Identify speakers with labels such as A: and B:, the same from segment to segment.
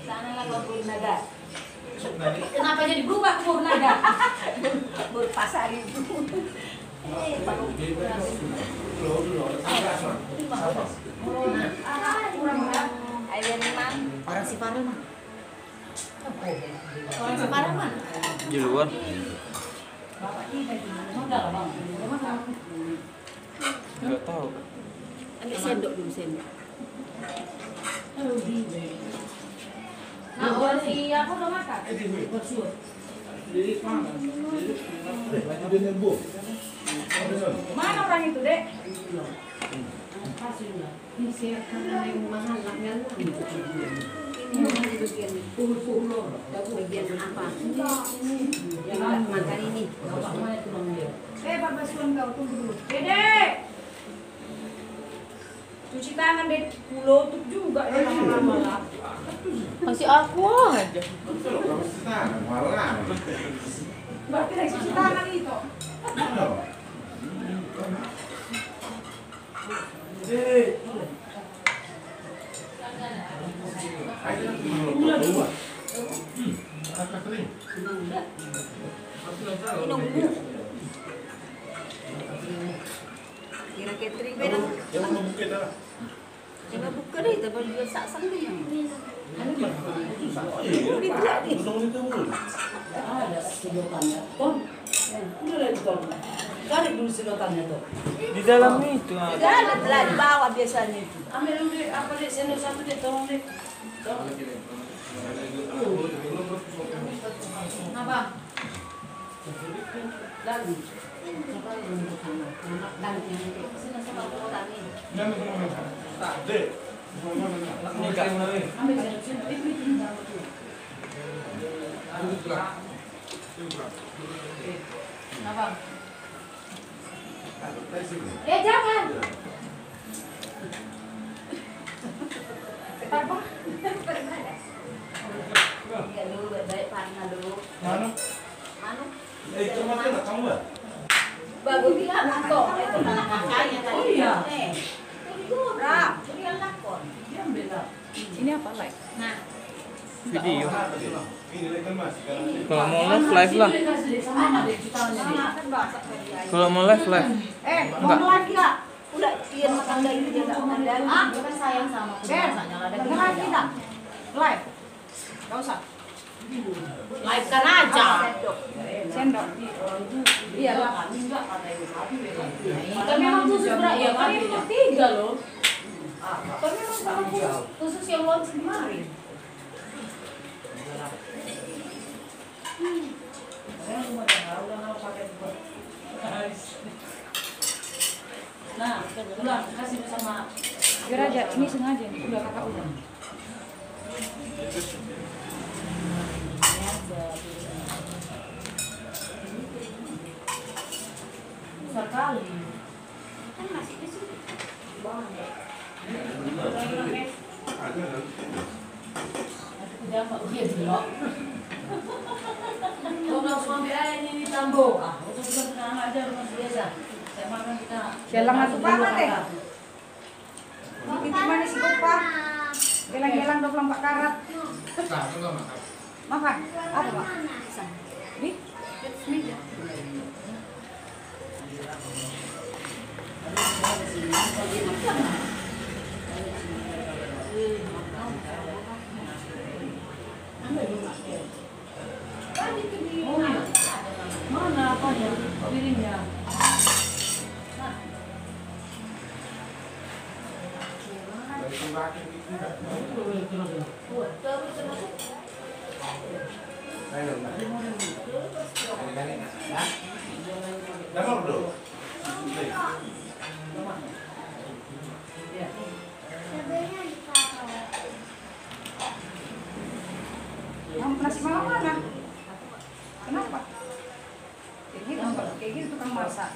A: Sana lah Bur Naga. Kenapa jadi berubah ke Bur Naga? Bur pasar itu. Orang Siparu mah. Orang Siparu mah.
B: Di luar. Enggak tahu.
A: Ambil sendok dulu sendok. Nah, si aku udah makan. Mana orang itu, Dek? Ini karena yang mahal ini bagian puluh bagian apa? Yang makan ini. Bapak Suan kau tunggu dulu. Dedek. Cuci tangan deh, pulau tuh juga ya lama-lama.
C: Masih aku aja.
A: Mbak kita cuci tangan itu. Kira catering beda.
D: Yang mau buka dah.
A: Jangan buka deh, tapi dia sak-sak deh.
E: Ada sedotannya. Tom, udah lihat Tom. Cari dulu sedotannya tuh.
B: Di dalam itu ada.
A: Ada telah dibawa biasanya itu.
E: Ambil dulu deh, apa deh, sendok satu deh, tolong deh. Tolong.
A: Apa?
E: Lalu.
B: Ini Kak Munawir.
A: Apa? Jangan. Ya dulu baik panah dulu.
D: Mana?
A: Manu.
D: Itu mati nak kamu lah.
A: Bagus bilang lakon itu makanya tadi.
E: Oh iya.
A: Kurang. Dia lakon.
E: Dia ambil lah.
C: Ini apa like?
A: Nah,
B: Video.
D: Ini lekan mas.
B: Kalau mau live lah.
E: Sama deh, jutaan
A: sama kan bahasa dia.
B: Kalau mau live.
A: Mau lagi enggak? Udah kian makan dari itu enggak makan dari. Dia kan sayang sama aku. Rasanya ada gimana kita? Live. Enggak usah.
E: live kan aja.
A: Sendok.
E: Iya lah kan, enggak kata ibu sapi beda.
A: Kan memang khusus berat ya, kan itu 3 loh. Kan memang khusus yang launch kemarin.
E: Nah, ulang kasih bersama.
C: Biar aja, ini sengaja. Udah kakak udah.
E: Besar kali.
A: Kan masih di situ.
E: Jangan dia belok. Kau langsung ambil aja ini ditambah. Ah, untuk kita sekarang aja rumah biasa. Saya makan kita.
C: Jalan atuh banget deh.
A: Itu mana sih Pak?
C: Gelang-gelang 24 karat. Makan. Apa, Pak? Ini? Meja.
E: Mana apanya? Piringnya.
D: Jangan bro.
C: Nasi malam mana? Kenapa? Kayak gitu tukang masak.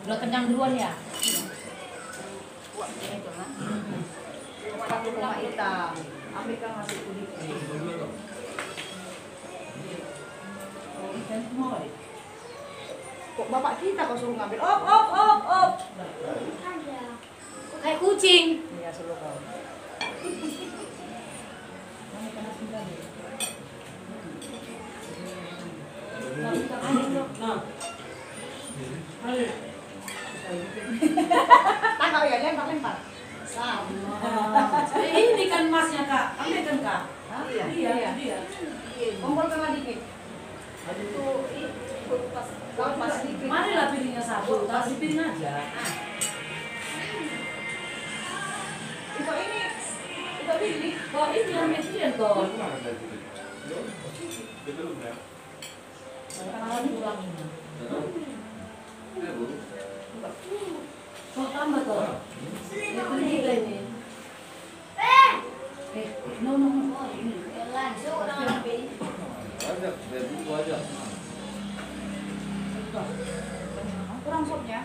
E: Udah kenyang duluan ya?
A: Pakai bunga hitam. Ambil kan masih kulit.
E: Dan semua deh.
A: Kok bapak kita kau suruh ngambil? Op. Kayak kucing. kucing.
E: Iya, selalu kau. Nah. Ayo.
C: Tangkap ya, lempar.
E: Ini kan masnya Kak, ambil kan Kak?
A: Iya.
E: Iya.
C: Kumpulkan dikit.
A: Pas dikit.
E: Marilah piringnya satu, taruh di piring aja.
C: Itu ini.
E: Kok ini ambil piring toh? Kalau kurang ini. Kok tambah toh? Yang ketiga ini. No. Ini.
B: Ada, dari itu aja.
C: Kurang sopnya.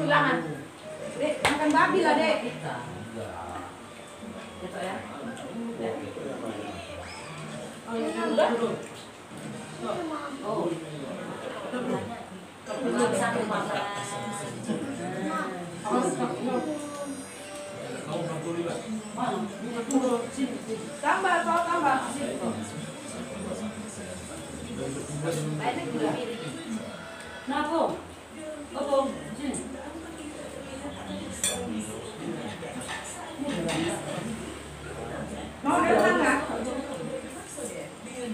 C: Ulangan. Dek, makan babi lah, Dek.
E: Gitu ya. Oh. Belum satu makan.
C: Tambah, kau tambah.
E: Nah, Kong. Kong, sini.
C: Mau datang nggak?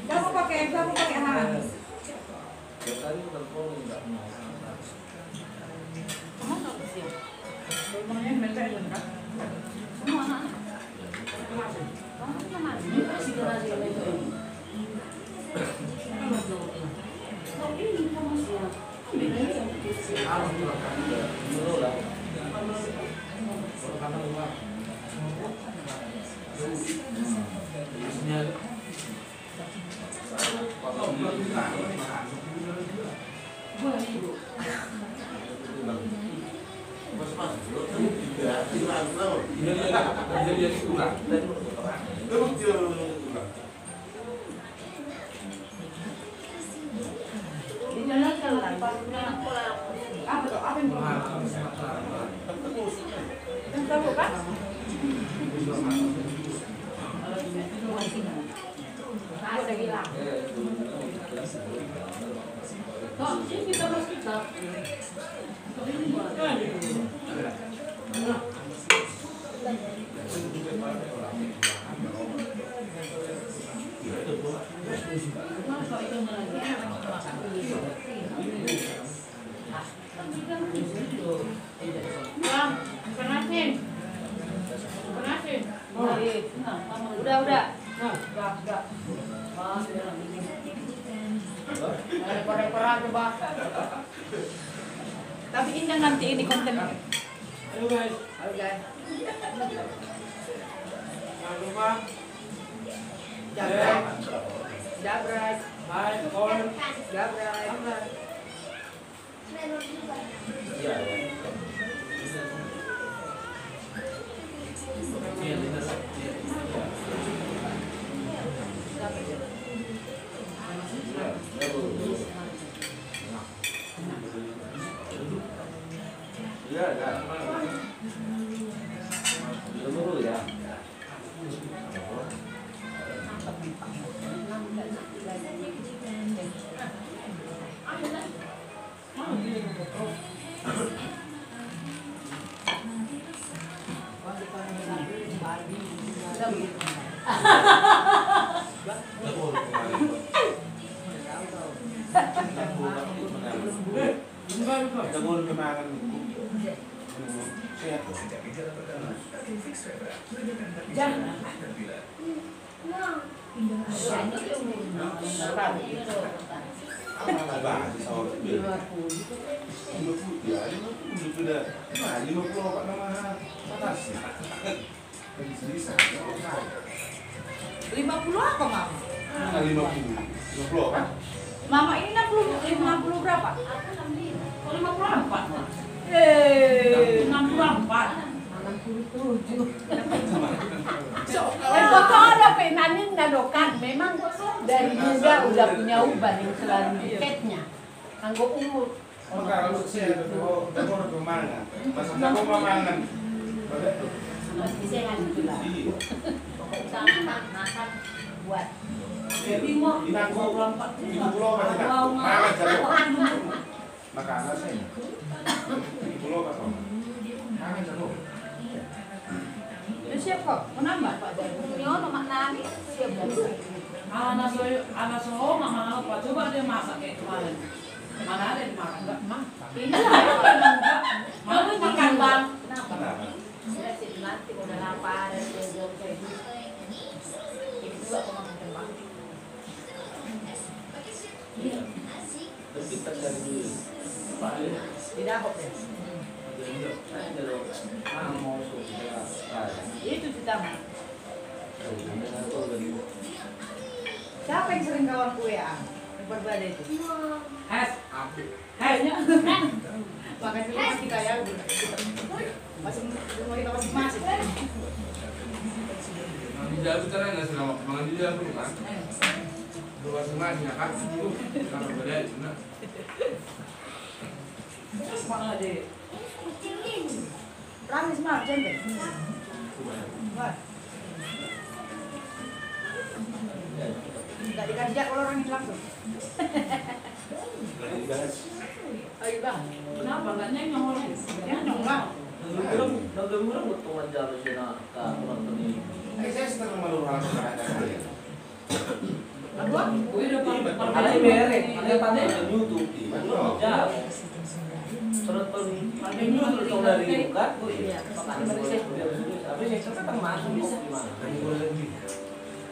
C: Kamu pakai hang. Apa yang tahu kan? Ada hilang.
E: Kok, sini kita masuk kita.
C: Udah. Rekor-rekoran coba. Tapi indah nanti ini konten.
D: Ayo guys. Jangan lupa.
C: Jabrai.
D: Hai, Kon.
C: Jabrai.
B: Dulu ya.
D: Kita mau kemakan. Sehat.
C: Jangan.
D: Apa sih soal itu? 50 ya, 50 sudah. Nah, 50 apa nama atas? Bisa.
C: 50 apa, Mama?
D: Nah, 50 apa?
C: Mama ini 50 berapa?
E: 54.
C: 64.
A: Foto ada penanin nadokan. Memang dari muda udah punya uban yang selalu diketnya. Anggap umur.
D: Oh, kalau saya itu pemangan. Maksudnya aku pemangan.
A: Bisa kan gitu lah.
D: Iya.
A: Makan buat.
E: Bingung.
D: Ini aku di pulau pasti nak. Makan jago. Makanan saya. Di pulau apa kau? Makan jago.
A: Siap kok, menambah Pak Jago.
C: Nyono maknani siap dari.
E: Anak soho mama apa coba dia masak kayak kemarin. Mana ada yang makan enggak makan.
A: Ini enggak.
E: Mau makan bang.
A: Kenapa?
D: Kenapa?
A: Sudah sih nanti udah lapar dan jauh kayak gitu. Ini juga aku makan kembang.
B: Tapi kita cari dulu. Pak ya.
A: Tidak kok ya.
B: Mau sudah.
A: Itu kita mah. Siapa yang sering kawan kue ya? Yang berbeda itu.
E: Has. Hasnya.
A: Pakai film masih kaya masih rumah kita masing-masing.
D: Di dalam cara nggak selama mangan di dalam dulu kan? Dua setengahnya kan? Itu kalau beda itu nak.
E: Mana deh.
A: Ramis mah jembe. Wah. Enggak dikajak kalau orang ini langsung.
D: Lagi dibahas.
A: Ayo bang.
E: Kenapa enggak nyenyong orang?
A: Nyong bang.
B: Nagagurang butuh wajar siya na penonton ini.
D: Saya setengah malu orang sekarang saya.
A: Apa?
E: Gue udah
B: Ada yang bere, ada yang pandai di YouTube. Ya. Terus pandai YouTube itu dari itu kan?
A: Iya.
B: Tapi saya kan masuk bisa gimana?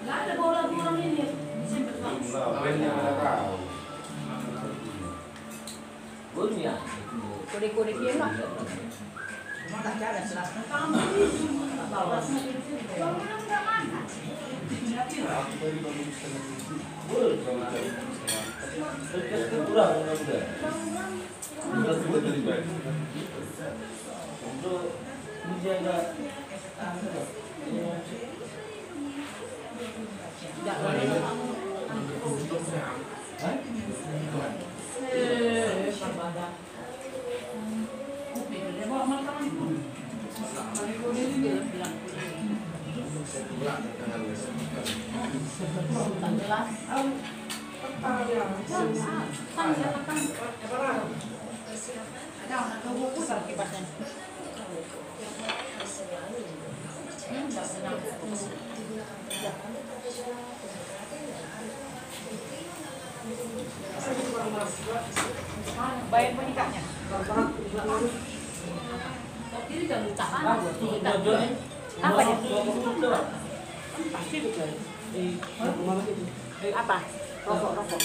E: Enggak ada bola orang ini. Sempet bang.
D: Banyak ada tahu.
B: Belum ya.
A: Kode-kode kia mah. Tak cara selas.
D: Aku tadi baru setengah tujuh.
B: Belum. Terus kurang udah.
D: Kita sudah dari baju.
B: Untuk menjaga
A: Tidak boleh.
E: Perbadan. Kopi dia bawa makan itu. Kalau dia bilang.
A: Jelas. Ada anak tunggu pusat kipasnya. Bayar penikahnya.
E: Ini kan tak
A: Apa ya? Apa? Rokok.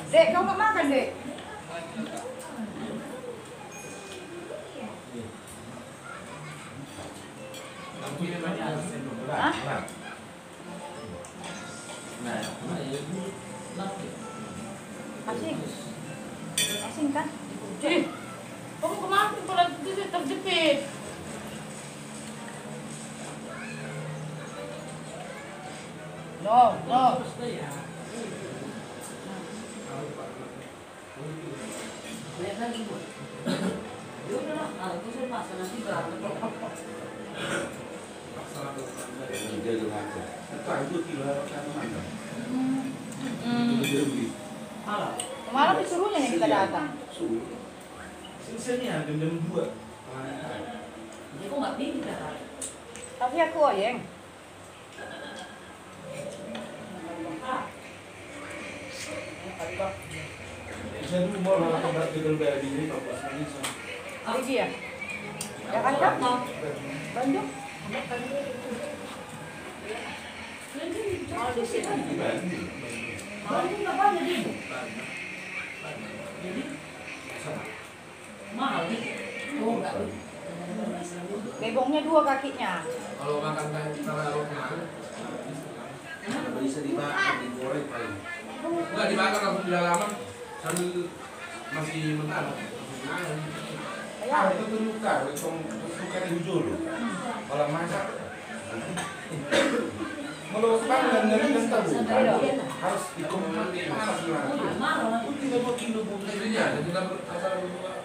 A: Dek, kau nggak makan, Dek? Hah? Asing. Asing kan?
E: Kamu kemarin kalau itu terjepit.
A: No.
E: Lihat lagi bu. Ya udah, itu saya pasang nanti berapa?
D: Jadi macam. Itu kilo kan mana? Itu dia beli.
E: Malah.
A: Kemarin disuruhnya nih kita datang.
D: Sisanya jam 2.
E: Dia kok nggak tinggi kan?
A: Tapi aku oyeng.
D: Saya dulu mau lah kabar dengan bayar diri Pak Sanisa.
A: Lagi ya? Jakarta? Bandung? Oh, di sini.
E: Bandung nggak banyak nih. Jadi mahal nih. Oh nggak.
A: Bebongnya 2 kakinya.
F: Kalau makan kayak tarawih kemarin,
D: Bisa dibakar, digoreng paling.
F: enggak dibakar langsung di halaman sambil masih mentah.
D: Ah, itu terluka, itu terluka di hujur. Kalau masak, kalau panggang dan tahu harus dikompres panas lagi. Aku 3 kilo bumbu.
F: Intinya ada kita asal berdua.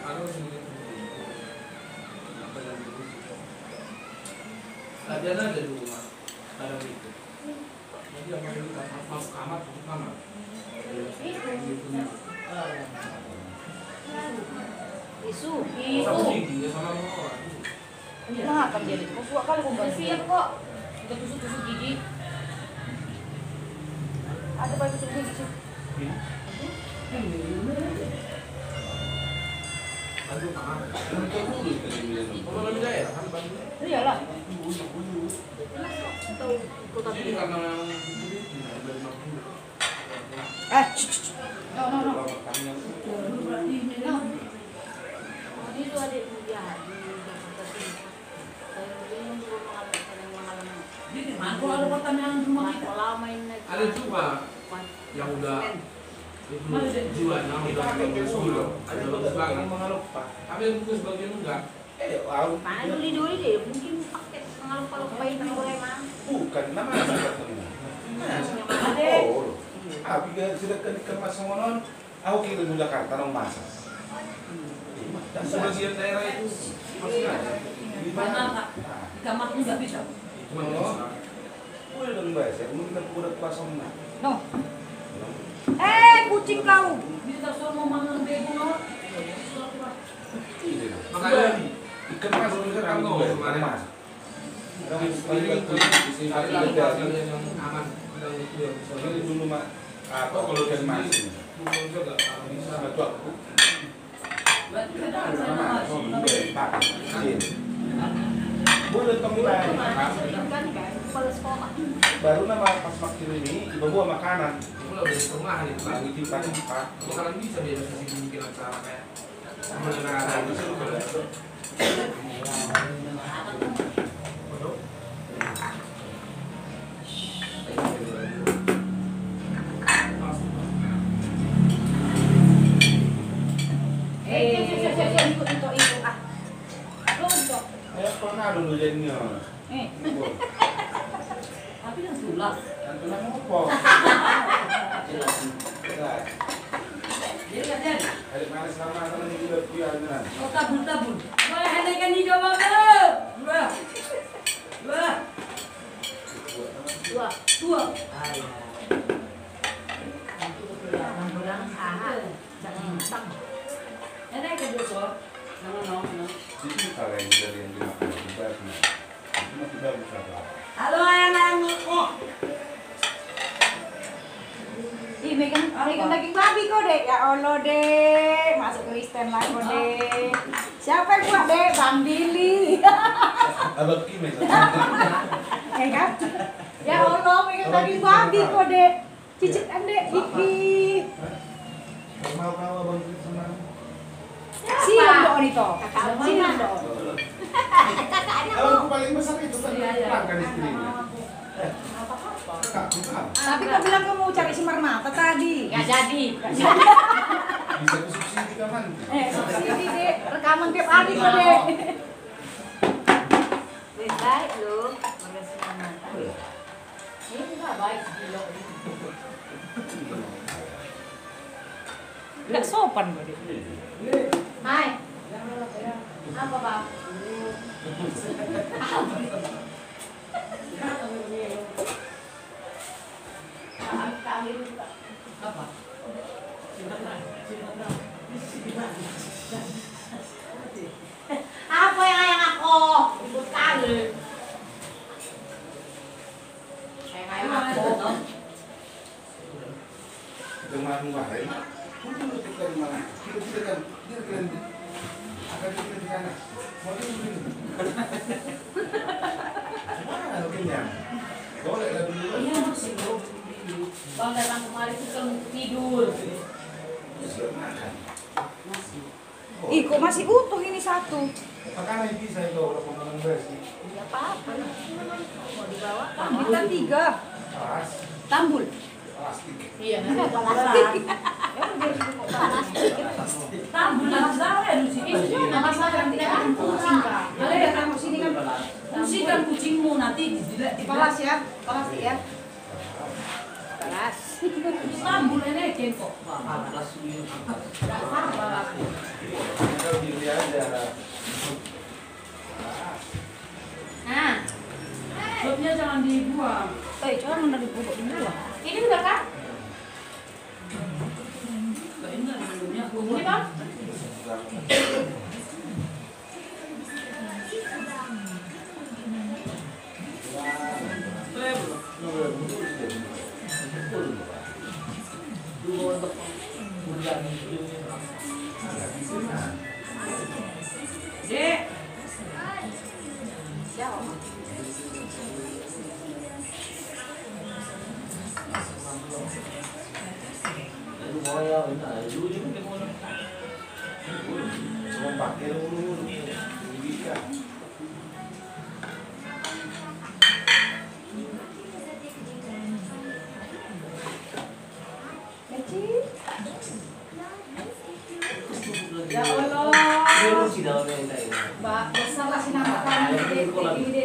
F: Ada sendiri. Latihan aja di rumah. Kadang itu. Jadi yang masuk kamar, tutup kamar.
A: Isu.
F: Sama gigi, sama orang.
A: Nah, akan jadi. Kok 2 kali kok enggak siap kok.
E: Kita tusuk-tusuk gigi.
A: Ada baju tusuk gigi.
F: Aduh, kamar.
D: Untuk dulu kita bilang.
F: Kalau lebih daya, kan bantu.
A: Iyalah.
F: Jadi karena yang
E: No. Dulu berarti ini lah.
C: Tadi itu adik dia di Jakarta Timur. Saya belum mengalami.
E: Jadi mana kalau ada pertanyaan rumah kita?
C: Kalau main
F: ada juga yang udah itu jiwanya udah bersuara, ada bagus banget. Tapi yang bagus bagian enggak.
C: Mana dulu deh, mungkin pakai kalau pakai itu boleh mah.
D: Bukan nama sebetulnya. Oh, aku sudah dikemas sama aku kira di Jakarta nong masak.
F: Dan sebagian daerah itu maksudnya
E: Di mana Kak? Di kamar pun nggak bisa.
F: cuma
D: Udah dong bahasa, mungkin udah kuasa menang.
A: No. Kucing kau.
E: Bisa semua mangan bego loh.
F: makanya
D: Dikemas juga kan
F: kemarin
D: mas.
F: ada kalian yang aman dan itu yang bisa
D: Ini dulu mak apa kalau dari masing
F: dulu juga kalau bisa
D: sama tuh aku
E: Ada
D: boleh kemulai
C: Kan kalau sekolah.
D: baru nama pas makin ini ibu bawa makanan
F: mulai dari perumahan itu kan
D: lagi tiba-tiba
F: makanan bisa dia bisa bikin acara kayak mengenai itu
A: Ikut. Untuk.
D: ayo pernah dulu jadinya
E: Tapi yang sulap.
D: nanti nama apa
E: Jadi kan jadi.
D: adik mana selama kan ini udah piaran
E: Oh tabun. Wah, ada kan hijau banget. Wah. Dua. Ada kan dosa. No.
D: itu kalau yang dari yang dimakan juga itu masih bagus apa
E: Halo ayang.
A: Ih, megang daging babi kok, Dek. Ya Allah, Dek. Masuk Kristen lah kok, Dek. Siapa yang buat, Dek? Bang Billy.
D: abang Kim ya
A: Kan? Ya Allah, megang daging babi kok, Dek. Cicipkan, Dek. Ih.
D: mau abang Kim sama
A: Siap dong itu. Siap dong.
D: abang paling besar itu kan
E: Iya.
D: makan istrinya kakak bukan
A: Tapi kau bilang kau mau cari semar mata tadi.
C: Nggak jadi.
D: bisa kusubsidi kan
A: Subsidi, Dek. Rekaman tiap hari kok, Dek.
C: Baik loh. Makasih mata.
E: Ini enggak baik kilo.
A: Enggak sopan kok, Dek.
C: Hai. Apa Pak?
E: Apa?
C: Apa yang aku? Ribut kali. Yang aku.
D: dengan kemarin untuk kita di mana kita kan dia kalian akan kita di sana mau dia begini mana kenyang boleh lah dulu
E: Iya masih loh. Bang datang kemarin tuh kan tidur.
D: siap makan
A: Ih, kok masih utuh ini satu.
D: Makanya bisa itu kalau pengen bersih.
C: Ya apa-apa. Mau dibawa kan?
A: Kita 3.
D: Pas,
A: Tambul.
D: plastik.
E: Iya,
C: Plastik.
E: tambul lah saya di sini.
C: Nama saya tidak kucing kan.
A: Ada ya kamu sini kan.
E: Bersihkan kucingmu nanti tidak
A: Palas ya, palas ya. Palas.
E: tambul ini kengkok.
D: Kalau dilihat ada.
C: Nah,
E: Supnya jangan dibuang.
A: Coba mana dibubuk di luar.
C: ini benar kan?
E: Ini minumnya
C: Ini Bang?
E: Dek,
D: Semua pakai dulu. Bisa.
A: Ya Allah. Mbak, besar sih nama kamu. Gede.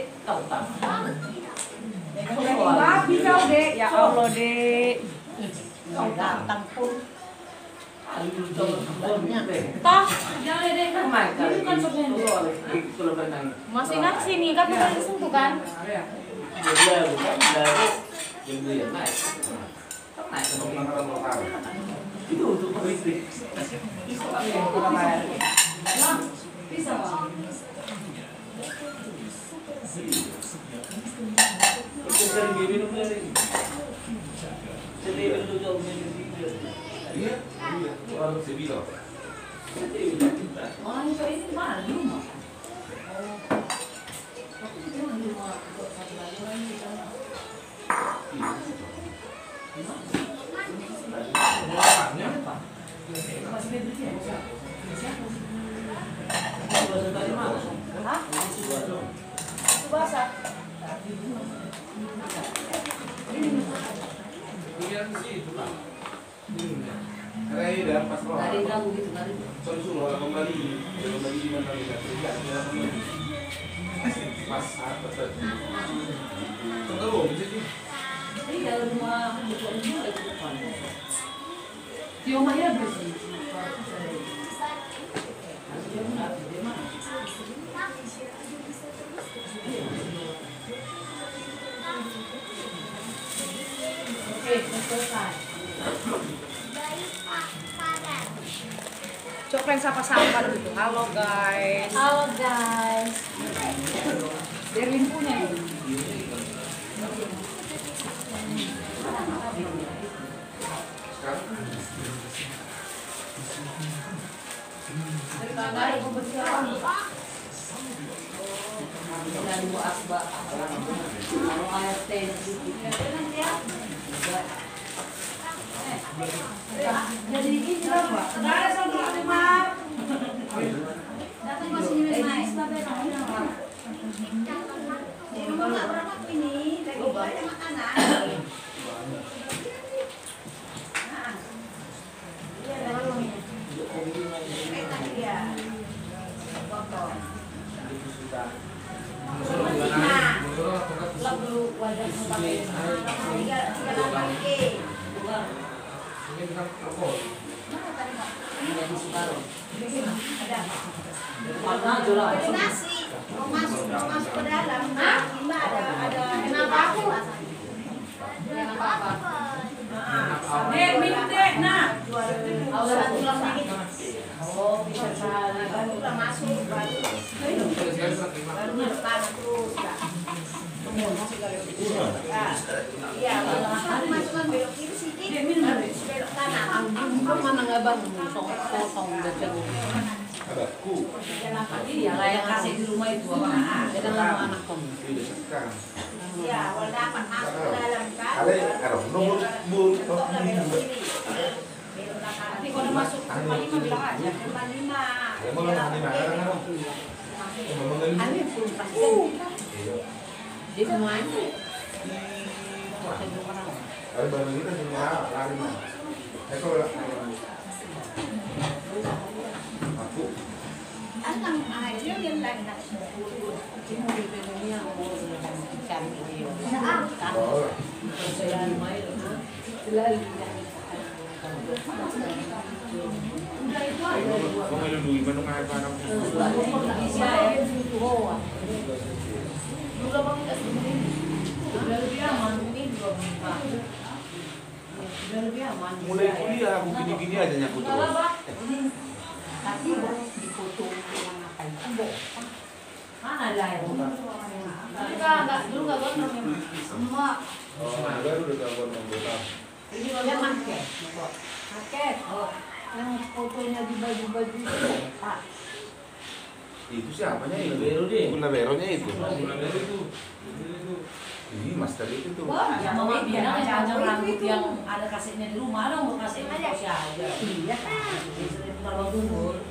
A: Babi kau, Dek. Ya Allah, Dek. Kau datang pun.
C: Toh,
E: jangan dek kan. Ini kan supnya.
C: masih ingat sini kan udah disentuh kan?
B: Itu untuk listrik.
E: Bang, bisa bang.
B: Itu sering minum dari. Sering minum juga minum.
D: Iya, iya. Orang sebilang.
E: Orang itu ini mana di rumah? Tapi itu di rumah satu lagi orang di sana. Masih berdiri ya? Siapa?
A: Hah? Basah.
F: Kemudian sih itu Pak.
D: Karena ini dah pas roh.
E: Dari ganggu gitu, dari.
D: Suruh orang kembali di mana kita kerja, dia kembali. Pas apa tadi?
F: Terus bisa sih.
E: Iya, rumah bukan itu ada depan. Di rumahnya bersih. Oke, selesai.
A: Coklat sapa-sapa gitu. Halo guys.
C: Halo guys.
A: Derlin punya.
E: Dari pembersihan. Dan buat asbak. Kalau ART jadi ini berapa? Ada 105.
C: Datang masih naik.
A: Berapa ini? Lagi banyak makanan.
E: Lalu wajah pakai
F: Ini kan alkohol.
E: warna jelas.
A: Nasi mau masuk ke dalam. Mbak ada kenapa aku? Kenapa apa?
E: Dek, minum dek, nah.
A: Udah tulang dikit.
E: Oh, bisa sekali.
A: Baru udah masuk baru. Baru depan terus. Iya, kalau masukkan belok kiri sedikit. Belok kanan.
E: Mana nggak bangun? Potong baca.
D: Ada ku.
E: Iya, lah yang kasih di rumah itu apa? Ada lama anak kamu.
D: Tidak sekarang.
A: Iya, kalau dapat masuk ke dalam kan.
D: Ale, ada nomor bul.
A: Belok kiri. Belok kanan.
E: kalau masuk ke 5 bilang aja.
A: 5.
D: Ya mau nanti makan kan? Ngomong kali.
A: Ano yung pun pasti. Di semuanya.
D: Ada barang kita semua lari. Kalau aku
A: Ang ayaw yung lang na.
D: oh, kung meluluwi man nung ayaw parang mulai kuliah aku gini-gini aja nyaku terus.
A: Tapi dipoto lang ako.
E: Mana lah itu?
C: Dulu nggak gondrong ya, Mak.
A: Emak.
D: Oh, baru udah telepon membuka.
A: Dia make. Paket. Oh. Yang fotonya di baju-baju itu. Pak.
D: Itu siapanya itu?
B: Labero deh.
D: Gula beronya itu.
B: Labero itu.
D: Ini master itu tuh.
A: Wah,
E: Yang mama bilang panjang rambut yang ada kasetnya di rumah dong, mau kasetnya di posya aja.
A: iya kan.
E: Sering kalau dulu.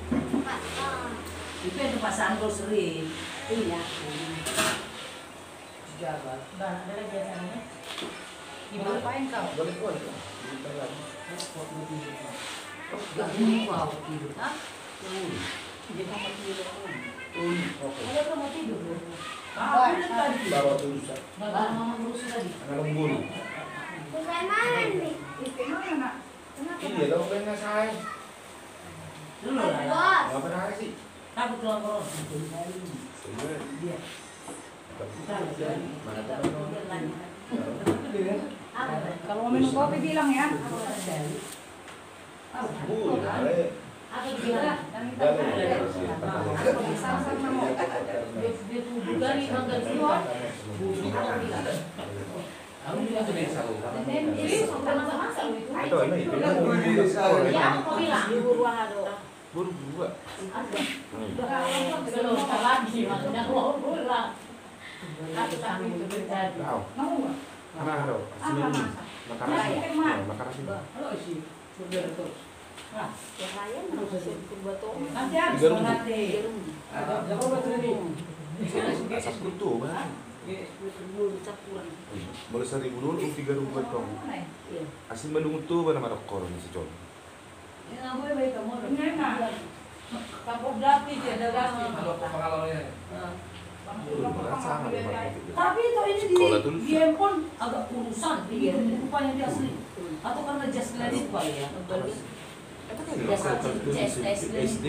E: Itu yang tempat sanggol sering.
A: Iya.
E: Jabat. Dan ada lagi yang sana.
A: Ibu ngapain kau?
D: Boleh kok itu.
A: Gak mau tidur. Hah? Dia mau tidur.
E: Ada kan mau tidur.
A: Bawa
E: Tadi.
D: Bawa tulisan.
E: Bapak mama ngurus tadi.
D: Anak lembur. Iya, dong pengen saya.
E: Dulu lah.
D: Apa nanya sih?
E: Takut keluar koron. Dia.
A: Kalau mau minum kopi bilang ya.
D: Bu, ale.
E: Apa gimana? Dia tuh dari mangga semua. Kamu juga tuh bisa.
D: Itu ini mau beli sekolah.
C: Ya, kau bilang di ruang ada.
D: Buru dua.
E: Belum lagi makanya mau pulang. Tapi itu terjadi.
D: Tahu. Mana ada? Sini. Makanan. Makanan sini.
E: Halo sih. Sudah terus. Nah,
C: Yang lain harus buat orang.
E: nanti habis nanti. Ada apa tadi?
D: Asap kutu, Bang. Mulai 1.000 dulu 3.000 tong. Asin menunggu tuh mana mana koron si John.
E: Ini nggak boleh baik kamu. Ini enak. Kapok dati dia ada gas.
B: Kalau pengalamannya.
D: Sama
E: Tapi itu ini di
D: Sekolah dulu.
E: di handphone agak urusan. Iya, rupanya dia asli. Atau karena just kredit kali ya.
D: SD.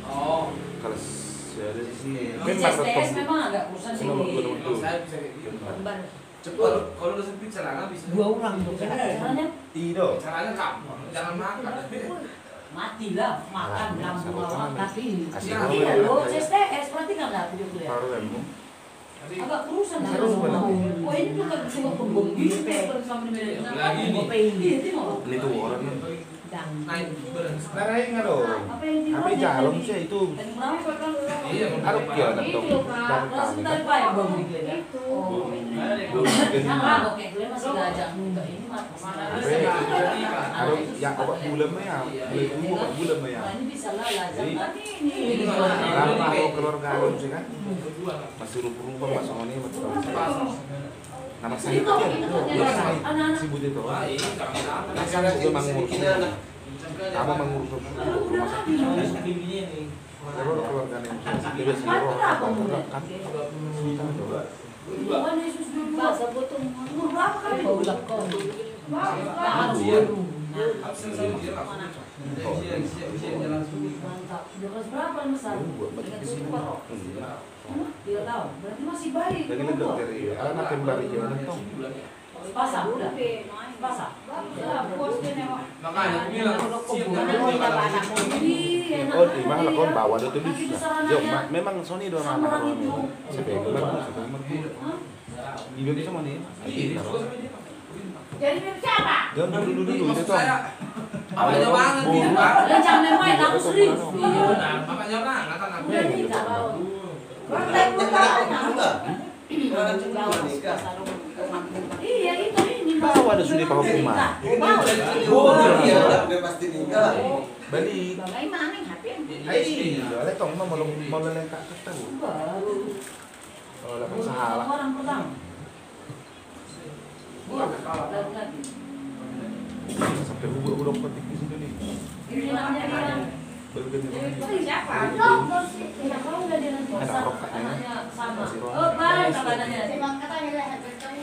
B: Oh.
D: Kalau saya ada di sini.
E: STS memang agak urusan sih.
B: Kalau saya bisa kayak gitu. Cepat. Kalau udah sempit celana bisa.
A: 2 orang tuh.
E: Caranya
D: Tidak.
B: Caranya kamu jangan makan.
E: mati lah, makan lambung awak.
A: Tapi ini.
E: Iya loh, STS berarti nggak ada video kuliah.
D: Taruh ilmu.
E: Agak urusan
D: Harus benar.
E: Oh ini tuh kan cuma pembom gitu kan sampai di
B: Lagi ini.
E: Ini mau.
D: Ini tuh orang yang
B: Naik berenang.
D: narain nggak dong.
E: Apa yang di
D: Tapi calon sih itu.
E: Dan berapa kan?
B: Iya,
D: Harus ya kan
E: Itu
D: dong.
E: Kak. Terus sebentar Pak yang baru gitu ya. Oh. Nah, kok kayak gue masih diajak muda ini
D: Harus yang obat bulan ya. Boleh dulu obat bulan ya.
E: Nah, ini bisa lah lazim.
D: Jadi,
E: Tapi ini
D: Kalau kalau keluarga alun sih kan masih rupa-rupa masuk ini masih nama saya itu si Budi itu. Saya juga mengurus. Kamu mengurus rumah sakit. Kalau keluarga yang dia seluruh kan.
E: Tuhan Yesus dulu.
C: Bahasa butuh
E: Umur berapa kali?
A: Paulak kau.
E: Mantap. Udah kelas berapa Mas? Dengan super. Dia tahu. Berarti masih bayi.
D: Dari ledok dari anak yang baru jalan tuh.
E: Pasang udah. Pasang.
B: Makanya aku bilang siap
D: Oh, di mana kau bawa ada tulis. Yo, memang Sony dua nama orang itu. Sebagai gambar. Di Indonesia mana ya?
E: Jadi siapa?
D: Jangan dulu itu toh.
B: Makanya banget nih, Pak.
E: Dan jangan main aku serius.
B: Makanya banget kan aku.
E: Udah nikah tahu. Iya itu ini.
D: Bawa ada sudah paham rumah.
E: Bawa.
G: Iya, udah pasti nikah.
D: Balik.
A: Ay, mana yang HP?
D: Ay, iya, tong mau lelengkak ketemu.
A: Baru.
D: Kalau dapat salah.
E: Orang pertama. Dan lagi.
D: Sampai huruf ketik di situ nih.
E: Ini namanya dia.
D: Baru ganti lagi.
A: Itu siapa?
E: Tidak tahu nggak dia nanti.
D: Ada rok katanya.
E: Anaknya sama.
D: Masih rok.
E: Oh, baik katanya.
A: Emang katanya lah HP kamu.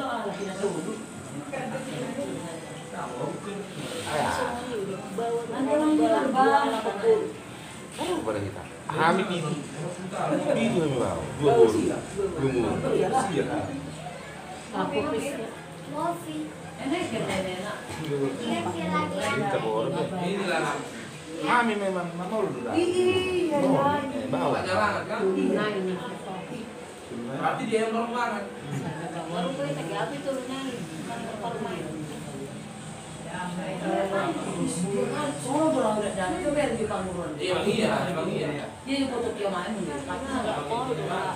E: Lo ala kita dulu.
D: Ayah.
E: Nanti orang bilang bawa betul.
D: Oh, pada kita. Hamid itu. Itu yang bawa. 2 bolu. 2 bolu. Iya.
E: Aku pis. Ini kita enak.
D: Kita bolu.
F: Inilah
D: Hamid memang mau dulu dah.
A: Iya.
D: Bawa.
F: banyak banget kan.
A: Nah ini.
F: Berarti dia yang dorong banget.
C: Baru gue lagi habis turunnya nih. Baru main.
E: Semua orang udah dan itu biar di panggung.
F: Emang iya.
E: Dia juga foto dia main.
C: Karena nggak mau udah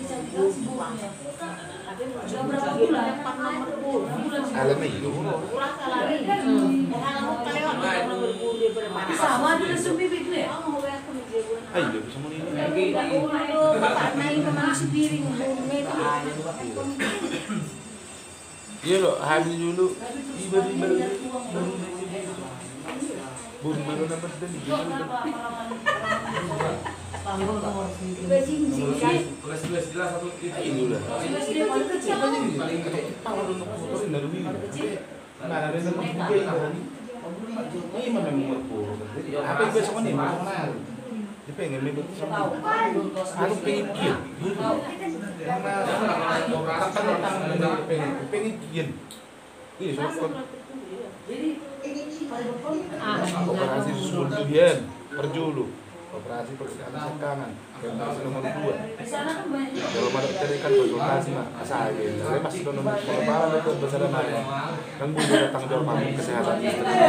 E: Bisa bilang sebuahnya.
C: tapi
E: Sudah berapa bulan?
C: 4 nomor pun.
D: Alam itu.
C: Kurang lari. Orang mau kelewat nomor berpuluh dia berapa?
E: Sama dia sumbi bibir.
C: Oh, mau lihat ke meja gue.
D: Ayo, bisa mau ini.
C: Aduh, bapak naik ke mana si piring bumi itu.
D: Iya loh, habis dulu. Ibadah Bun baru dapat dan
E: Panggung nomor
F: Kelas 12 jelas satu itu.
D: ini lah.
E: Dia paling kecil.
F: Paling gede.
D: Power untuk motorin dari dulu. Nah, ada yang tempat juga ini mana mau puro. Apa yang besok ini mau kenal. Dia pengen mebet sama. Aku pengen kian. Karena pengen kian. Ini soal operasi susul tujuan perjulu operasi pekerjaan sekangan generasi nomor 2
E: Di sana kan banyak.
D: kalau ada carikan konsultasi mah asal aja saya masih nomor lebaran itu besar mana kan gue datang jawab pamit kesehatan istri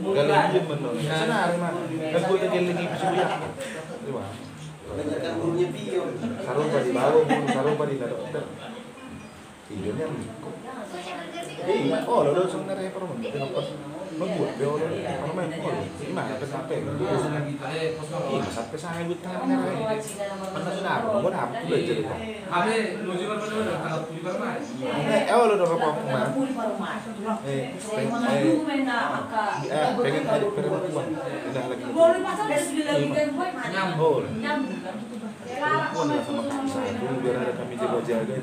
D: gak lagi menurut sana mah kan gue lagi suya sarung pada bau sarung pada dokter tidurnya oh lo udah langsung nere permen membuat dia udah kalau main gimana sampai sampai saya buat tangan nere mana sudah mau apa tuh belajar
F: Kami menuju ke mana? Tanggal 7 Maret.
D: lo udah apa kemarin pengen ada perempuan udah lagi
E: Boleh pasal dari lagi kan gue.
D: nyambol
E: Nyambung kan.
D: perempuan lah sama satu biar ada kami jaga-jaga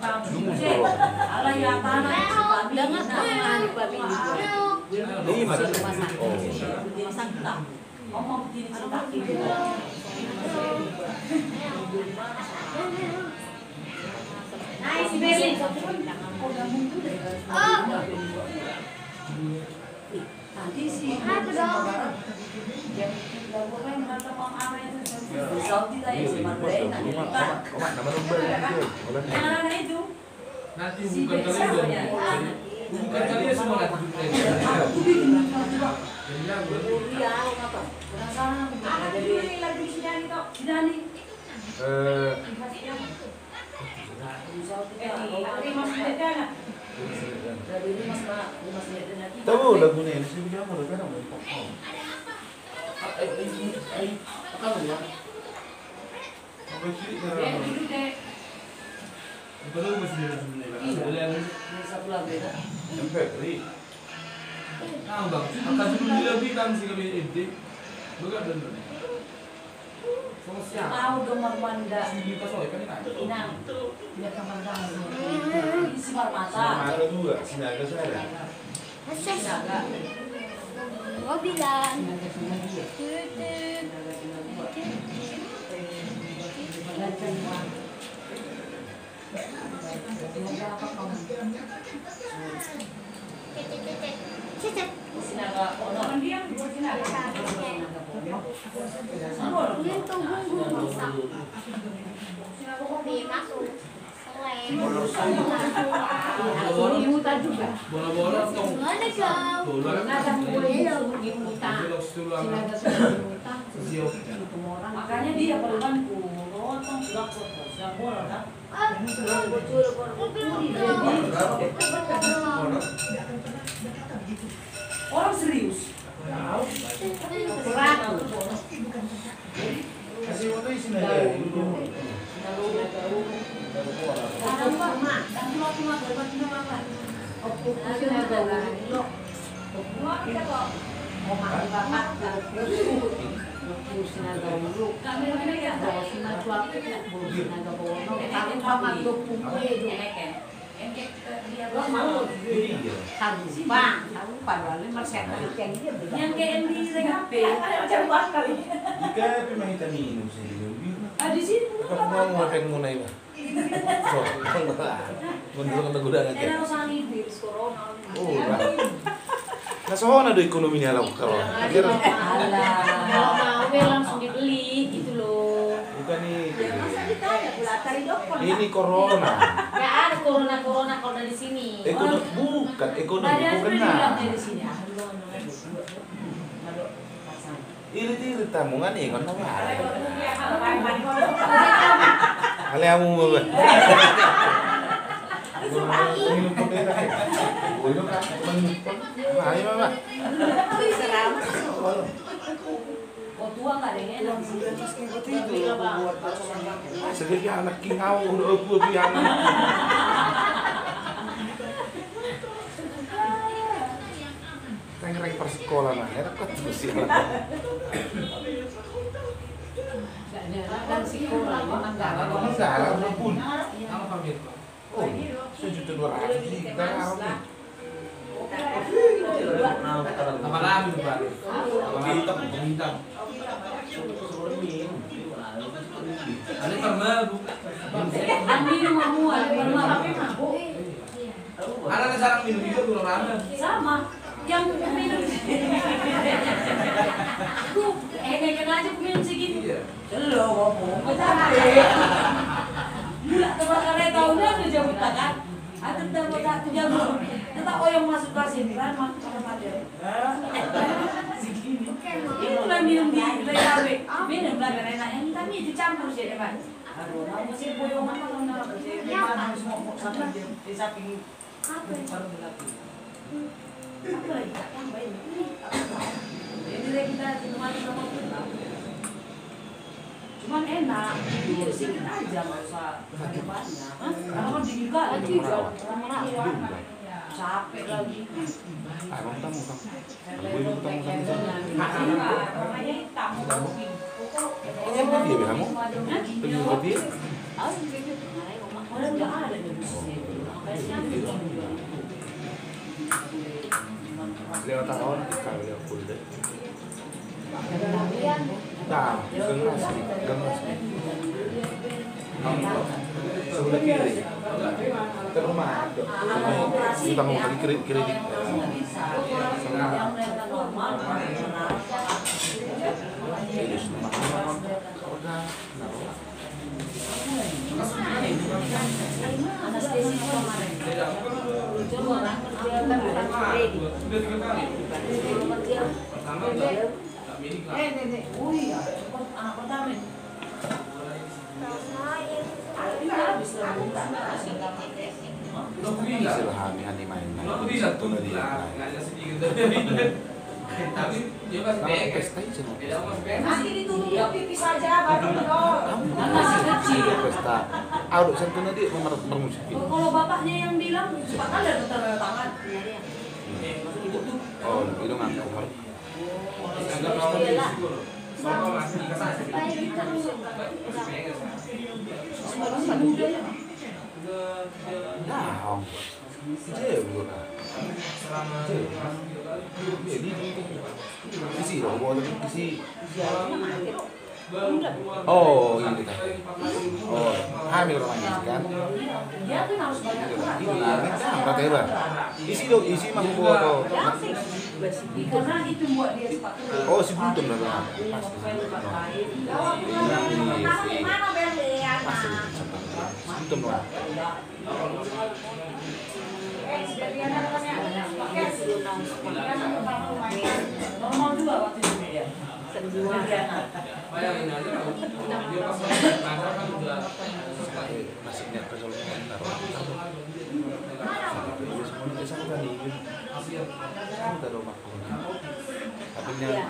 E: Ala ya tanah.
C: Dengan tangan babi
D: ini mana oh
E: Ngomong begini cerita gitu.
A: Nah, si Beli.
E: Tadi sih.
A: Apa dong?
E: Yang itu.
F: Nanti bukan kalian dong. Bukan kalian semua nanti.
C: Iya, apa?
E: Lagi si Dani toh. Si Dani.
D: tahu lagunya ini sih dia mau kan
F: Tahu ya? Bukan lu masih sebenarnya.
E: Satu lagu ya.
D: sampai ri
F: Nah, bang, akan dulu dilebih kan sih kami inti. Bukan dan. Sama siapa?
E: Tahu dong Marwanda.
F: Di pas oleh kan ada.
E: Inang. Dia kamar isi mata.
D: ada juga sinaga saya
E: Sinaga.
C: Mobilan.
E: Sinaga. Orang dia sinaga.
A: Imuta juga.
F: Bola-bola tong.
C: Mana kau?
F: Bola.
A: Ada kuenya imuta. Sinaga sudah imuta.
E: Makanya dia perluanku. Rotong sudah kotor. Sudah bola kan. Orang serius.
A: Berat.
D: Kasih foto isi aja.
A: Sekarang Pak, Mak, dan keluar cuma berapa makan. Oh, sini ada lo. Kita kok mau makan bapak terus sinaga dulu. Kami ya bawa sinaga cuaca, bawa sinaga bawa no. Kami paman do pukul itu. Lo mau? Tahu bang, tahu padahal mereka yang dia bilang. Yang kayak di TKP, macam apa kali?
D: Jika pemahita minum sih.
E: Di sini
D: Kamu mau pengen mulai ba? So, menurut kata gudang aja.
C: Enak usah virus corona.
D: Oh, nah ada ekonominya lah kalau.
C: Kalau mau langsung dibeli gitu loh.
D: Bukan nih.
A: Masa ditanya pula cari dokter.
D: Ini corona.
C: Gak ada corona kalau dari sini.
D: Bukan ekonomi
E: tadi aku udah bilang
D: bukan.
E: dari sini.
D: Irit tamu kan nih kan apa? Ale kamu apa? Minum kopi tak? Minum kan? Ayo mama.
E: Oh tua nggak ada yang enak di sini.
D: Sebagai anak kingau udah aku biang. Reng persekolah nah, enak kan terus ya.
E: Dan sekolah memang nggak ada.
D: Kamu salah pun.
F: Apa pamit?
D: Oh, 1.200.000 sih kita harus.
F: Apa lagi tuh Pak? Hitam. Ada pernah buka.
E: Andi rumahmu ada pernah tapi mabuk.
F: Ada sarang minum juga tuh lama.
E: Sama. Yang minum. Aku kayak aja aku minum segitu.
F: Iya.
E: Selo kok capek. Gula terbakar tahunnya udah jam kan. Ada tambah 1 jam. Tetap yang masuk ke sini kan masuk ke pada. Segini. Itu lah minum di TKP. Minum lah karena yang kami dicampur sih Pak. Aduh, mau sih boyongan kalau nggak sih. Mana semua sampai di samping apa baru berlaku. Apa lagi yang baik ini? Jadi kita cuma sama kita. Cuman enak, itu sedikit aja nggak usah banyak-banyak. Karena kan dingin kan, capek lagi.
D: Abang tamu kan. Ibu tamu kan.
E: Makanya hitam.
D: Ini apa dia kamu? Pergi ke dia?
E: Orang nggak ada di sini.
D: Lewat tahun kita lihat full deh. Nah, gemas. Sebelah kiri. Ke rumah. Kita mau kali kredit.
E: Nenek, oh iya, anak pertama ini.
D: Silahami main.
F: Lo bisa tuh lah, nggak sedikit. Tapi dia masih pengen.
D: Pesta aja.
F: Dia masih pengen.
A: Nanti ditutup pipis saja baru dong.
E: Masih kecil.
D: Pesta. Aduh, sentuh nanti bermusik.
E: Kalau bapaknya yang bilang, cepat ada tanda tangan.
D: Oh, itu ngaku.
F: Agak mau di situ loh. Soalnya masih dikasih.
E: Masih muda ya.
D: Nah, jauh lah. Jadi isi dong, boleh isi. Oh, ini kita. Oh, hamil orangnya kan?
E: Dia kan harus banyak
D: Ini berarti apa? Isi mah buat.
E: karena itu buat dia cepat.
D: Oh, si buntung lah.
A: Mana berlian?
D: Buntung lah.
E: Normal juga waktu itu dia.
F: Bayangin aja kalau dia pas kantor kan udah
D: Nasibnya kesulitan taruh. Semuanya tadi. Sudah rumah. yang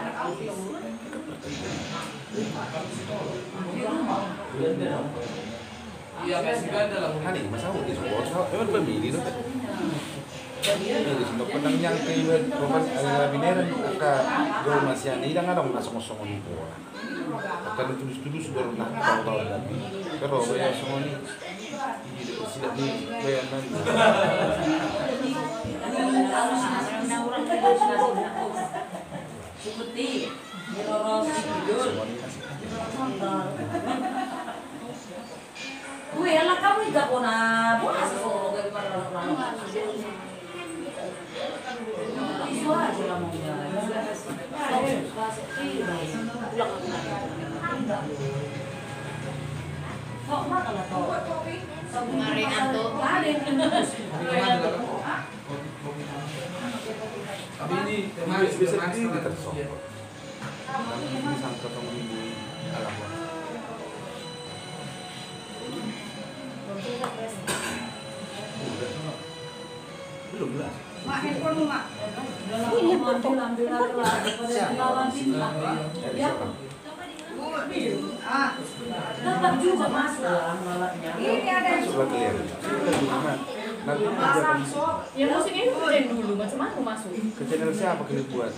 F: Iya, kasih ganda lah.
D: Hani, masa di support, emang pemilih tuh. Jadi semua penang yang kayak roman bineran aka gol masih ani dah ngadong nasa kosong ni po. Akan tulus-tulus baru nak tahu lagi. Pero ya semua ni sila ni bayanan.
E: Seperti Roros tidur. Uy, alam kamu tidak pernah buat solo daripada orang-orang. Itu aja lah maunya. Kok makan atau?
C: Kemarin atau
F: Tapi ini
D: Bisa di tersok. Ini sampai ketemu di alam. Belum lah.
E: Mak handphone mak. Ini ambil lawan cinta. Ya. Tetap juga masuk. Ini ada
D: Masuk lagi ya. Nanti kerja kan.
C: ya musik ini udah dulu macam mana masuk?
D: Ke channel siapa kalian buat?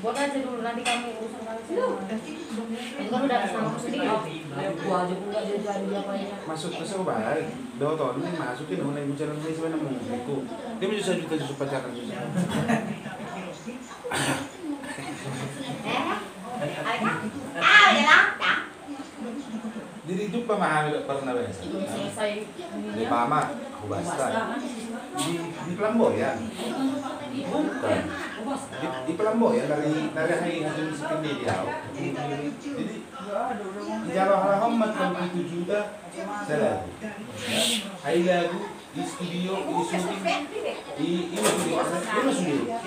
C: Buat aja dulu nanti kamu urusan kamu sendiri. Itu kan udah sama aku sendiri.
E: aku aja pun nggak jadi apa ya.
D: Masuk ke sobat. Dua tahun ini masukin hone bicara ini sebenarnya mau aku. Dia bisa juta pacaran juga. Jadi itu pemahami pernah biasa.
C: Selesai
D: Di Mama, aku basta. Di Pelamboyan. Bukan. Di Pelamboyan dari hari hasil miskin dia. Jadi di Jawa Rahmat kan 7 juta saya. Hai lagu di studio di syuting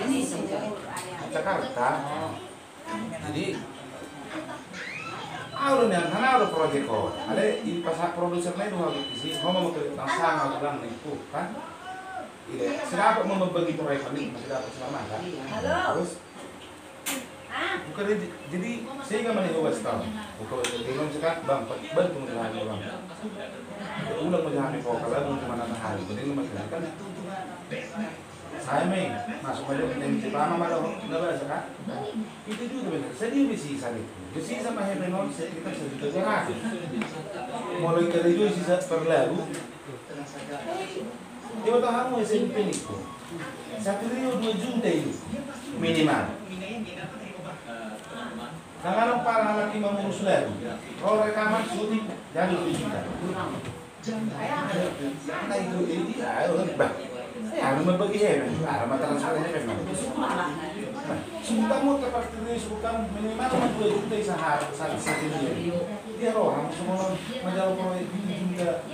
D: ini studio Jakarta. Jadi Aurun yang karena ada proyek kok, ada di pasar produser lain dua sih, mau ke tangan ulang itu kan, iya, siapa mau membagi proyek ini masih dapat selama kan, terus, bukan jadi saya nggak mau nyoba setahun, bukan belum sekarang bang, bantu menjalani bang, ulang menjalani vokal lagu cuma 6 hari, jadi nggak masih kan, saya main masuk aja yang pertama malah nggak bahasa kan, itu juga benar, saya dia bisa itu. Besi sama Hemenon kita sejuta ratus. Mulai dari itu sisa per lagu. Dia tahu kamu SMP itu. 1 2 juta itu minimal. Karena para anak yang mengurus lagu. Kalau rekaman syuting jadi 2 juta. Nah itu ini ayo bang. Harus membagi Hemen, harus transfer Hemen. Sudah mau tepat ini bukan minimal 2 juta sehari dia. Dia orang semua majalah proyek juga.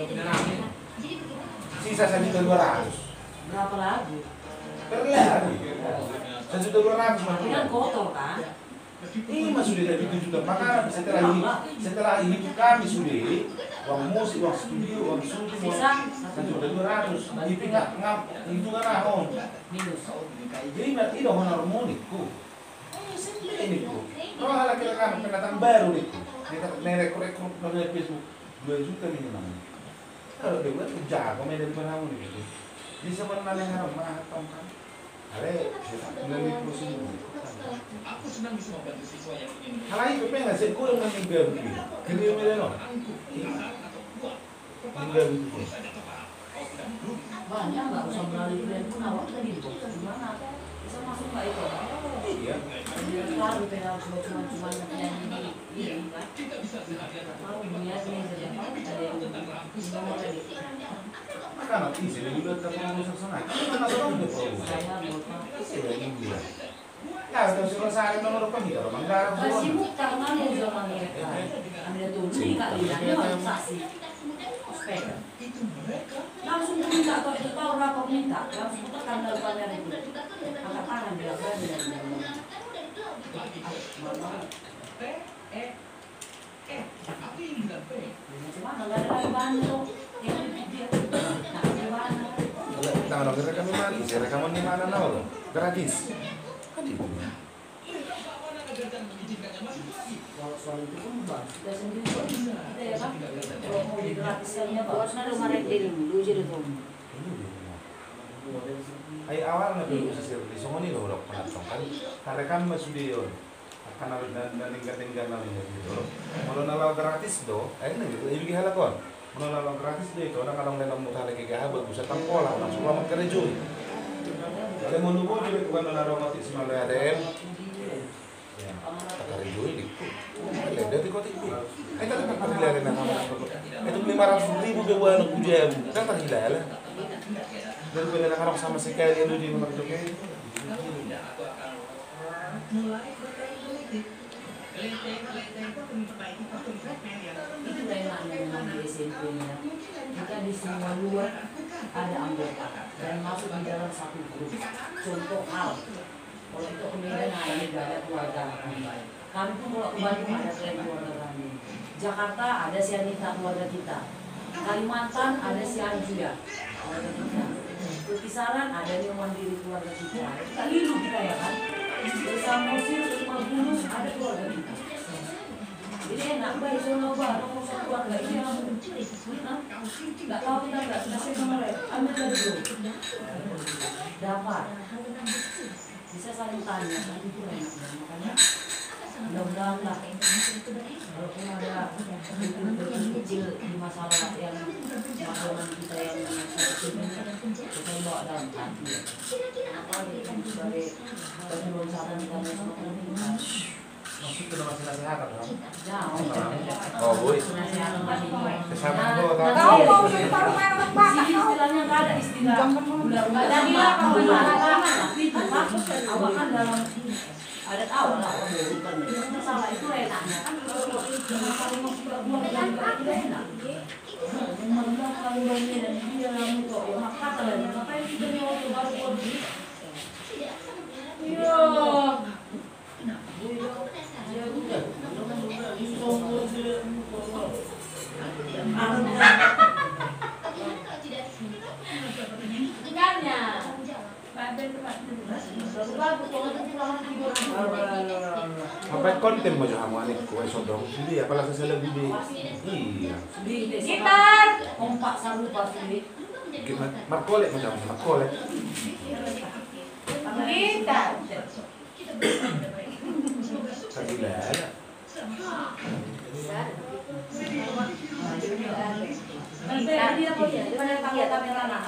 D: Sisa 1.200.000.
E: Berapa lagu?
D: Per lagu. 1.200.000
E: Kan kotor kan?
D: Ini sudah dari 7 juta. Maka setelah ini kami sudah uang musik, uang studio, uang syuting,
E: Sisa
D: 1.200.000. Itu nggak itu kan ahon.
E: minus.
D: Jadi berarti dah honor munikku. Ini ku. Kalau hal kira-kira pendatang baru nih. Kita rekrut dari Facebook 2 juta minimal. Kalau dia buat jago main dari mana gitu. Bisa menang yang harus matang kan. Ada dari perusahaan.
G: Aku senang bisa membantu siswa yang ingin.
D: Hal itu pengen sih kurang meninggal begini. Gede meleno. Meninggal begitu.
E: Banyak nggak usah melalui brand pun awak tadi gimana? Bisa masuk nggak itu?
D: Iya.
E: Lalu pengen cuma penyanyi ini kan? Mau dunia ini saja ada yang nomor tadi.
D: Maka nanti sih juga terpengaruh sana. Kita nasional udah promo.
E: Saya lupa.
D: Sudah ini bulan. Ya, kalau sudah saya menurut kami kalau mangga.
E: Kasih muka kan mau zaman mereka. Ada tuh beli kali ada saksi. Sepeda. Langsung minta atau itu tahu berapa minta, langsung tekan depannya itu. Angkat tangan dia berani dari dalam. Cuma nggak ada bantu yang dia
D: Tangan rekaman mana? Rekaman di mana nol? Gratis. Kan itu.
E: soal itu pun bang. Kita sendiri kok kita ya kan. Kalau mau digratiskannya bang.
C: Buat mana kemarin diri dulu jadi tuh.
D: Ay awal na dulu sa service mo ni lo panatong kan karekan mas video karena tinggal na dito malo na lang gratis do ay na gitu ibig halakon malo na lang gratis do ito na kalong lelang mo talaga gahabag sa tangkola na sulamat ka rejo kaya mo nubo dili ko na raw mati sa malayan kata rejo ini dati ko tipi ay talaga pagkilala na ito 500,000 bewa na kuya kan pagkilala dan bila nak sama sekali lu di rumah tu kan.
E: Itu enaknya memang di SMP-nya. Kita di semua luar ada anggota dan masuk di dalam satu grup. Contoh hal, kalau itu kemudian ini ada keluarga kami. Kami pun kalau ke Bandung ada keluarga kami. Jakarta ada si Anita keluarga kita. Kalimantan ada si Anjuya keluarga kita. Kisaran ada yang mandiri keluarga kita. Kita liru kita ya kan. Desa Mosil, Rumah Gunung ada keluarga kita. Jadi enak baik sono bareng urusan keluarga ini yang nggak tahu kita nggak kasih nomor ambil dari dulu. Dapat. Bisa saling tanya kan itu enak makanya mudah-mudahan lah walaupun ada kecil di masalah yang masalah kita yang kita bawa dalam hati apa yang sebagai loncatan kita semua
D: Maksud ke nama nasihat kan?
E: jauh
D: Oh, boy.
E: nasihat lagi
D: Kesama gua
A: Kau mau baru main otak
E: di
A: bakar
E: sini
A: kau.
E: istilahnya nggak ada istilah nggak ada gila kamu tapi itu pak awak kan dalam adat awal lah bukan masalah itu enaknya kan kalau mau sudah buang dan tidak enak memang kalau banyak dan dia lalu kok ya maka kalian ngapain kita nih waktu baru pergi yo ikannya
D: Apa konten mo kamu anik ko ay sobrang hindi pala sa sala bibi. Iya.
E: gitar kompak sabu pasti
D: Markole mo jam markole.
E: gitar
D: Sagilala.
E: dia mau jadi pada pakai kamera nah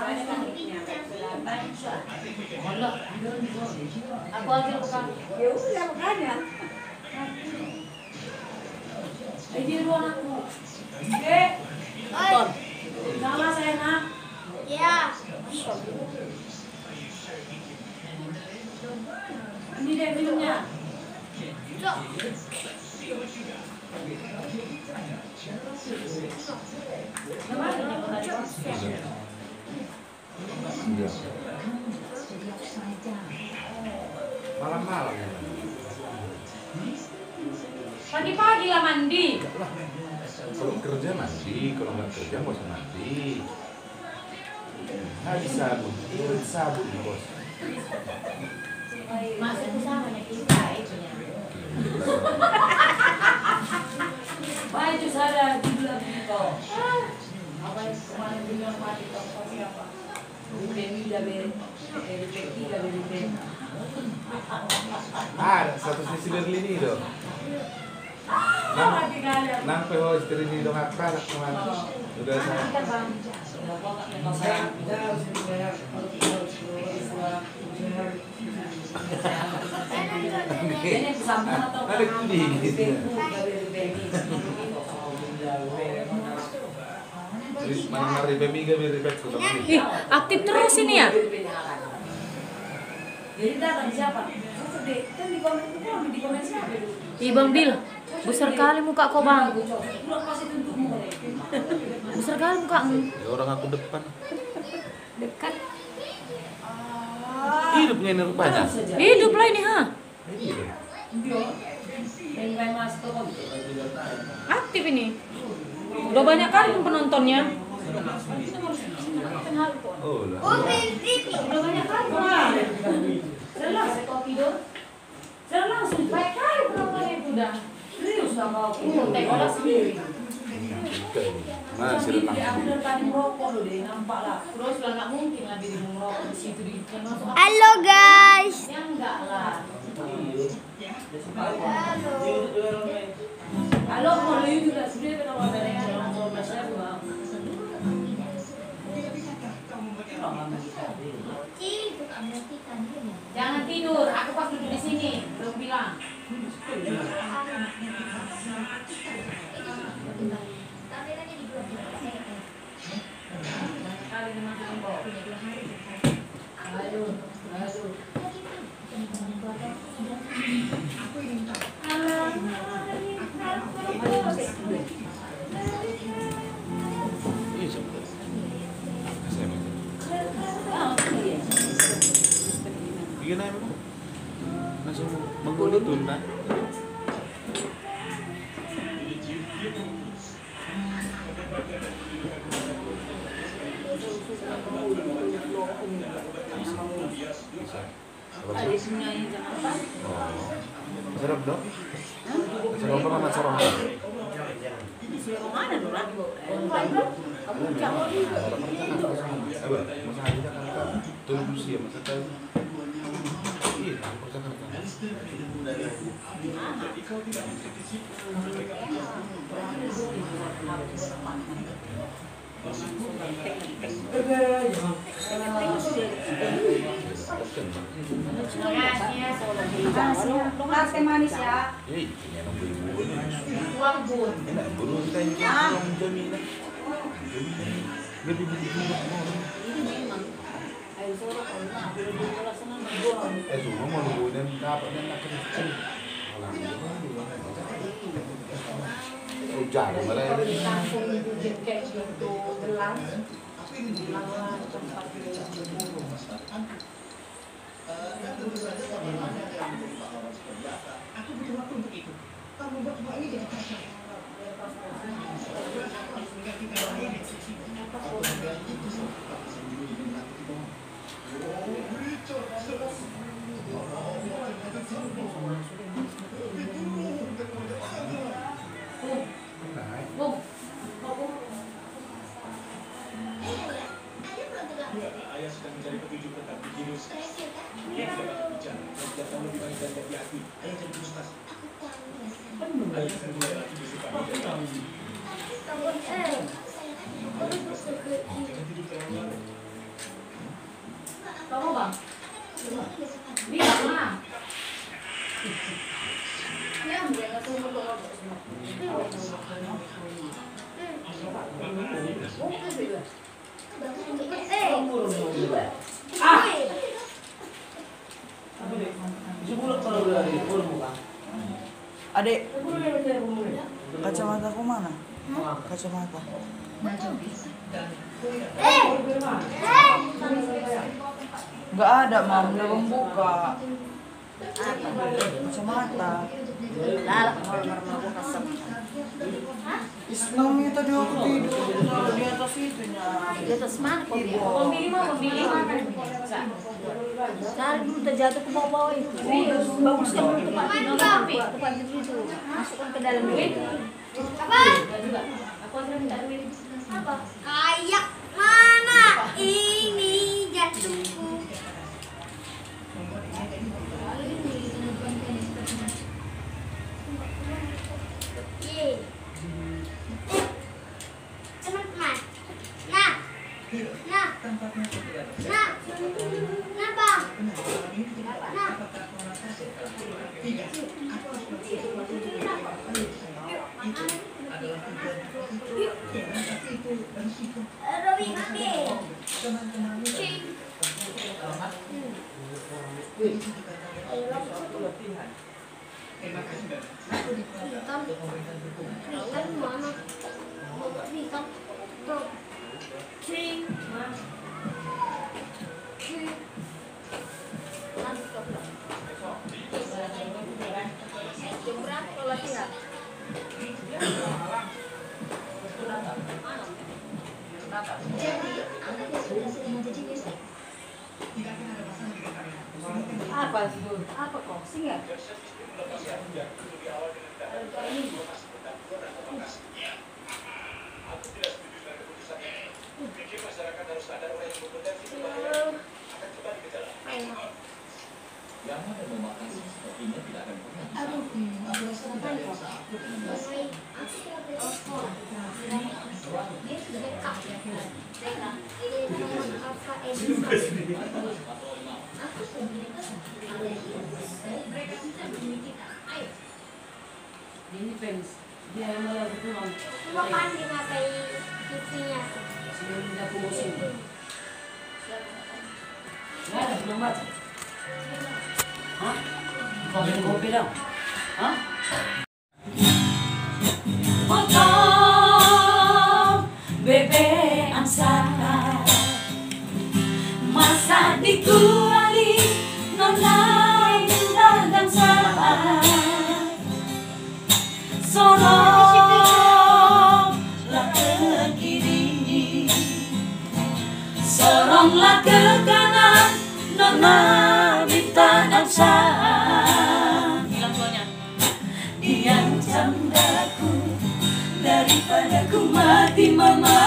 E: aku aja bukan
A: Ya udah makanya.
E: ini ruang aku nama saya nak
C: Ya.
E: ini deh minumnya
D: Iya. Malam-malam ya.
E: pagi-pagi lah mandi
D: Kalau kerja mandi, kalau nggak kerja nggak usah mandi. Habis sabun, irit sabun bos.
C: Maksudku sama nih kita itu ya.
E: baik itu saya dibilang gitu apa yang kemarin bilang mati kau siapa Demi dari Peki dari Demi
D: Satu sisi Berlin itu.
E: mati kali
D: Nang peho istri ni dong apa nak kemana? Udah saya.
E: Ini bersama atau
D: Ada kudi gitu. Mana mari bemiga beribet sudah.
H: Ih, aktif terus ini ya?
E: Jadi datang siapa? Kan di komen siapa?
H: Ih, Bang Bil, besar kali muka kau, Bang.
E: Pulang pasti tuntukmu.
H: Besar kali mukamu.
D: Ya orang aku depan.
H: Dekat.
D: Hidupnya ini rupanya.
H: Hidup lah ini, ha? Aktif ini. Udah banyak kali penontonnya.
D: Oh lah.
E: Udah banyak kali. Saya langsung tidur. Saya langsung baik kali penontonnya itu dah. Serius lah. Tengoklah sendiri.
D: Nah, sirip langsung.
E: Aku dari tadi merokok loh deh, nampak lah. Terus lah nggak mungkin lah dia merokok di situ di masuk.
I: Halo guys.
E: Ya enggak lah. Halo, kalau itu juga sudah kalau ada yang mau belajar bang. Jangan tidur, aku pas duduk di sini belum bilang.
D: Bikin aja memang. Langsung menggulit tunda. Serap dong? Serap apa sama serap?
A: Serap mana dulu lah? Kamu jangan
D: masa aja kan terus ya masa tahu. Iya, percakapan.
A: Teh manis ya.
D: Ini nambah ibu.
E: Uang bun.
D: Enak, guru kita ini orang jaminan. Lebih
A: Ini memang air sorok kalau aku lebih melaksana membuang.
D: semua mau nunggu dan dapat dan akan kecil. Hujan malah
E: Kalau di kampung itu kayak gitu gelang. Gelang tempat
G: Aku butuh waktu untuk itu. Kamu buat semua ini jadi kacau. Ayah sedang mencari petunjuk tentang virus. Dia tidak dapat bicara. Dia tahu lebih banyak dari yang diakui. Ayah jadi frustasi. Ayah akan mulai lagi bersifat jangan tidur terlalu lama.
E: kamu bang? Bilang lah. Ya, dia suruh merokok semua.
J: Adek, kacamata aku mana? Kacamata. Nggak ada, Mam. Udah membuka. Kacamata. Islam tadi aku tidur di atas itunya.
A: Di atas mana kok?
E: Pemilih mana?
A: Cari dulu terjatuh ke bawah itu. Bagus kan dulu tempat tidur itu. Masukkan ke dalam duit.
I: Apa?
E: Aku ada minta duit.
I: Apa? Kayak mana ini jatuhku? Teman-teman, nah, bang, Robi ambil. Ritan mana? Ritan tuh. Jam berapa kalau latihan?
A: Apa kok? Singa?
G: Aku tidak setuju dengan keputusan ini. Pikir masyarakat harus sadar orang yang berpotensi berbahaya akan kembali ke jalan.
K: Yang ada memakan sepertinya tidak akan pernah bisa.
A: Ini fans. Dia yang melakukan.
I: Makan dinapai TV-nya.
A: Sebelum dia promosi. Nggak ada belum baca. Hah? Kopi dong. Hah?
E: Potong bebek angsa masa dikuali nona indah dan salah soronglah ke kiri soronglah ke kanan nona bintang angsa diancam daku daripada ku mati mama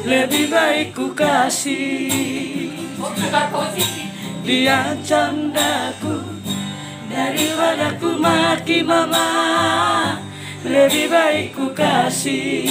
E: lebih baik ku kasih diancam daku daripada ku mati mama lebih baik ku kasih